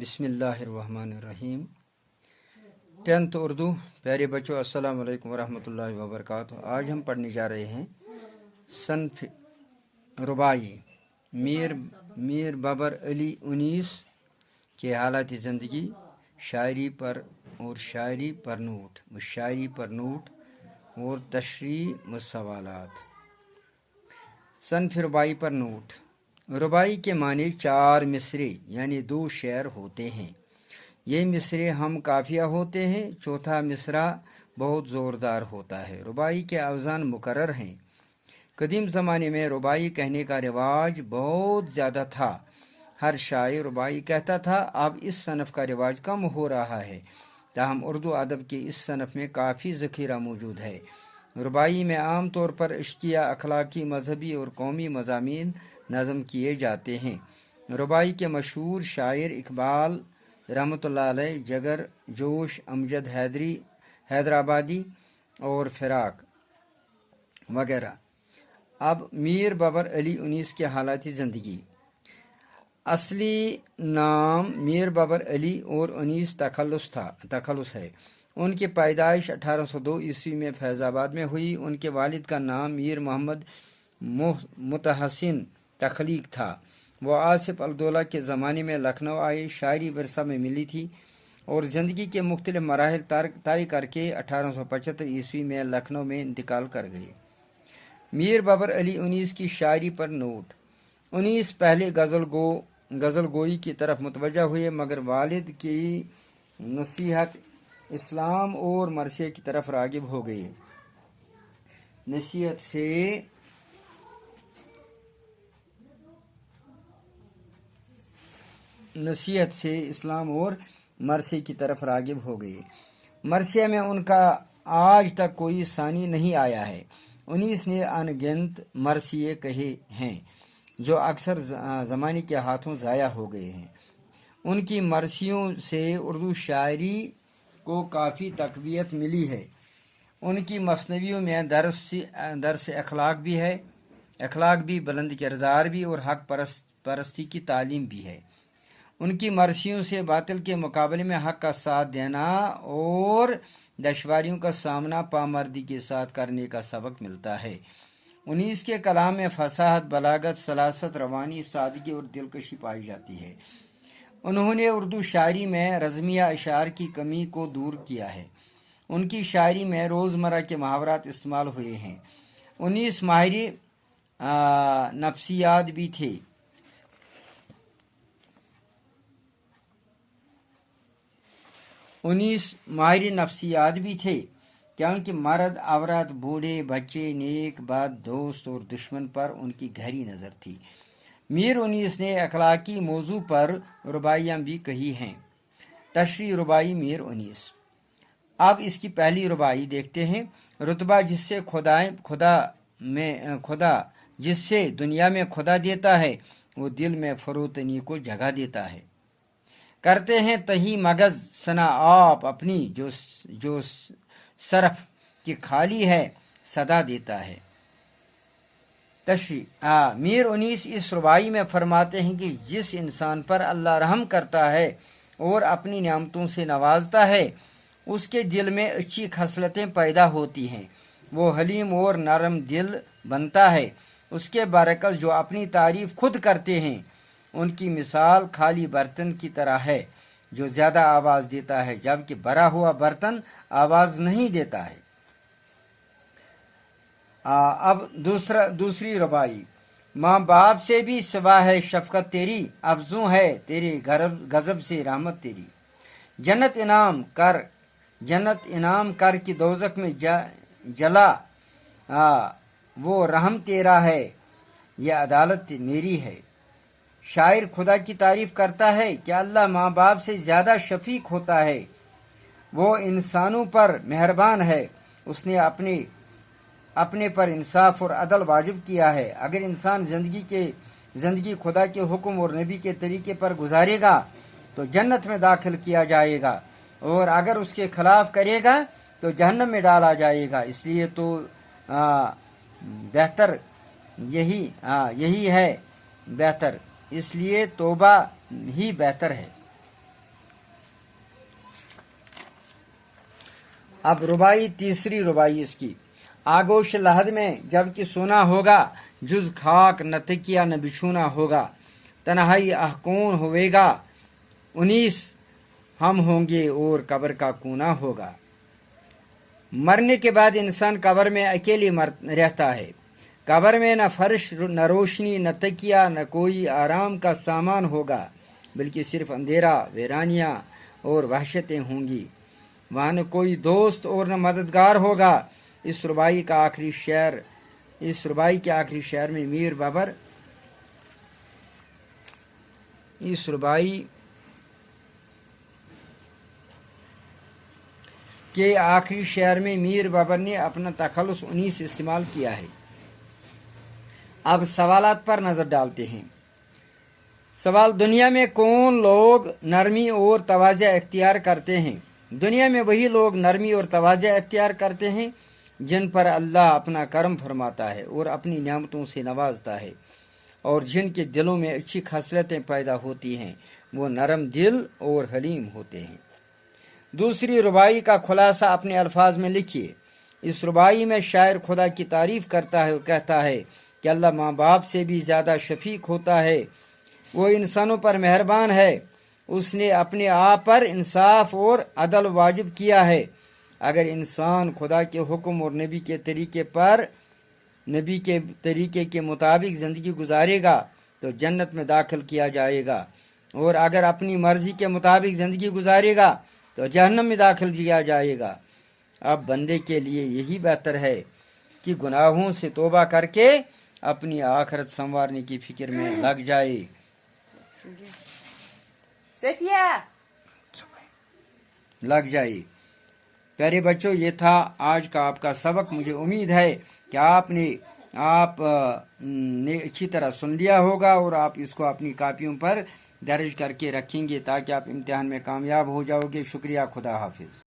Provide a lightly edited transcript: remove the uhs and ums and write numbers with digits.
बिस्मिल्लाहिर्रहमानिर्रहीम। 10th उर्दू। प्यारे बच्चों, अस्सलाम वालेकुम वरहमतुल्लाहि वबरकातुहू। आज हम पढ़ने जा रहे हैं सन्फ रुबाई मीर बाबर अली उनीस के हालात ज़िंदगी, शायरी पर और शायरी पर नोट और तशरीह व सवालात। सन्फ रुबाई पर नोट। रुबाई के माने 4 मिसरे यानी 2 शेर होते हैं। ये मिसरे हम काफिया होते हैं। चौथा मिसरा बहुत ज़ोरदार होता है। रुबाई के अवज़ान मुकर्रर हैं। कदीम ज़माने में रुबाई कहने का रिवाज बहुत ज़्यादा था। हर शायर रुबाई कहता था। अब इस सनफ़ का रिवाज कम हो रहा है। ताहम उर्दू अदब के इस सनफ़ में काफ़ी ज़ख़ीरा मौजूद है। रुबाई में आम तौर पर इश्किया, अखलाकी, मजहबी और कौमी मज़ामीन नज़म किए जाते हैं। रुबाई के मशहूर शायर इकबाल रहमतुल्लाह अलैह, जगर, जोश, अमजद हैदराबादी और फिराक वगैरह। अब मीर बाबर अली उनीस के हालात ज़िंदगी। असली नाम मीर बाबर अली और उनीस तखल्लुस है। उनकी पैदाइश 1802 ईस्वी में फैज़ाबाद में हुई। उनके वालिद का नाम मीर मोहम्मद मुतहसिन तख्लीक था। वो आसिफ अल-दौला के ज़माने में लखनऊ आए। शायरी विरसा में मिली थी और ज़िंदगी के मुख्तलिफ मराहिल तय करके 1875 ईस्वी में लखनऊ में इंतकाल कर गए। मीर बाबर अली उनीस की शायरी पर नोट। उनीस पहले गज़ल गोई की तरफ मुतवज्जा हुए, मगर वालिद की नसीहत इस्लाम और मरसिया की तरफ रागिब हो गए। नसीहत से इस्लाम और मरसे की तरफ रागिब हो गए। मरसिया में उनका आज तक कोई सानी नहीं आया है। उनीस ने अनगिनत मरसिए कहे हैं जो अक्सर ज़माने के हाथों ज़ाया हो गए हैं। उनकी मरसियों से उर्दू शायरी को काफ़ी तक़वियत मिली है। उनकी मसनवियों में दर्स अखलाक भी, बुलंद किरदार भी और हक परस्ती की तालीम भी है। उनकी मरसियों से बातिल के मुकाबले में हक का साथ देना और दुश्वारियों का सामना पामर्दी के साथ करने का सबक मिलता है। उनीस के कलाम में फसाहत, बलागत, सलासत, रवानी, सादगी और दिलकशी पाई जाती है। उन्होंने उर्दू शायरी में रज़मिया अशार की कमी को दूर किया है। उनकी शायरी में रोज़मर्रा के मुहावरात इस्तेमाल हुए हैं। उनीस माहिर नफ्सियात भी थे क्योंकि मर्द, औरत, बूढ़े, बच्चे, नेक बद, दोस्त और दुश्मन पर उनकी गहरी नज़र थी। मीर उनीस ने अखलाकी मौजू पर रुबाइयाँ भी कही हैं। तशरीह रुबाई मीर उनीस। अब इसकी पहली रुबाई देखते हैं। रुतबा जिससे दुनिया में खुदा देता है, वो दिल में फरोतनी को जगह देता है। करते हैं तही मगज सना आप अपनी, जो सरफ की खाली है सदा देता है। तशरीह। मीर उनीस इस रुबाई में फरमाते हैं कि जिस इंसान पर अल्लाह रहम करता है और अपनी नेमतों से नवाजता है, उसके दिल में अच्छी खसलतें पैदा होती हैं। वो हलीम और नरम दिल बनता है। उसके बरकस जो अपनी तारीफ खुद करते हैं, उनकी मिसाल खाली बर्तन की तरह है जो ज़्यादा आवाज़ देता है, जबकि भरा हुआ बर्तन आवाज़ नहीं देता है। अब दूसरी रुबाई। माँ बाप से भी सिवा है शफकत तेरी, अफजू है तेरे गजब से रहमत तेरी। जन्नत इनाम कर कि दोज़ख में जला, वो रहम तेरा है, यह अदालत मेरी है। शायर खुदा की तारीफ करता है कि अल्लाह माँ बाप से ज़्यादा शफीक होता है। वो इंसानों पर मेहरबान है। उसने अपने पर इंसाफ और अदल वाजिब किया है। अगर इंसान जिंदगी खुदा के हुक्म और नबी के तरीके पर गुजारेगा तो जन्नत में दाखिल किया जाएगा, और अगर उसके खिलाफ करेगा तो जहन्नम में डाला जाएगा। इसलिए तो बेहतर यही है बेहतर, इसलिए तौबा ही बेहतर है। اب ربائی، تیسری ربائی اس کی: آگوش لحد میں جبکہ سونا ہوگا، جز خاک نہ تکیہ نہ بچھونا ہوگا، تنہائی احکون ہوئے گا، 19 ہم ہوں گے اور قبر کا کونا ہوگا۔ مرنے کے بعد انسان قبر میں اکیلے رہتا ہے۔ قبر میں نہ فرش، نہ روشنی، نہ تکیہ، نہ کوئی آرام کا سامان ہوگا، بلکہ صرف اندھیرا، ویرانیاں اور وحشتیں ہوں گی۔ وہاں نہ کوئی دوست اور نہ مددگار ہوگا۔ اس ربائی کے آخری شعر میں میر بابر نے اپنا تخلص 19 استعمال کیا ہے۔ اب سوالات پر نظر ڈالتے ہیں۔ سوال: دنیا میں کون لوگ نرمی اور تواضع اختیار کرتے ہیں؟ دنیا میں وہی لوگ نرمی اور تواضع اختیار کرتے ہیں جن پر اللہ اپنا کرم فرماتا ہے اور اپنی نعمتوں سے نوازتا ہے، اور جن کے دلوں میں اچھی خصلتیں پیدا ہوتی ہیں، وہ نرم دل اور حلیم ہوتے ہیں۔ دوسری ربائی کا خلاصہ اپنے الفاظ میں لکھیے۔ اس ربائی میں شاعر خدا کی تعریف کرتا ہے اور کہتا ہے کہ اللہ ماں باپ سے بھی زیادہ شفیق ہوتا ہے، وہ انسانوں پر مہربان ہے، اس نے اپنے آپ پر انصاف اور عدل واجب کیا ہے۔ اگر انسان خدا کے حکم اور نبی کے طریقے کے مطابق زندگی گزارے گا تو جنت میں داخل کیا جائے گا، اور اگر اپنی مرضی کے مطابق زندگی گزارے گا تو جہنم میں داخل کیا جائے گا۔ اب بندے کے لیے یہی بہتر ہے کہ گناہوں سے توبہ کر کے اپنی آخرت سنوارنے کی فکر میں لگ جائے۔ پیارے بچوں، یہ تھا آج کا آپ کا سبق۔ مجھے امید ہے کہ آپ نے اچھی طرح سن لیا ہوگا اور آپ اس کو اپنی کاپیوں پر درج کر کے رکھیں گے تاکہ آپ امتحان میں کامیاب ہو جاؤ گے۔ شکریہ، خدا حافظ۔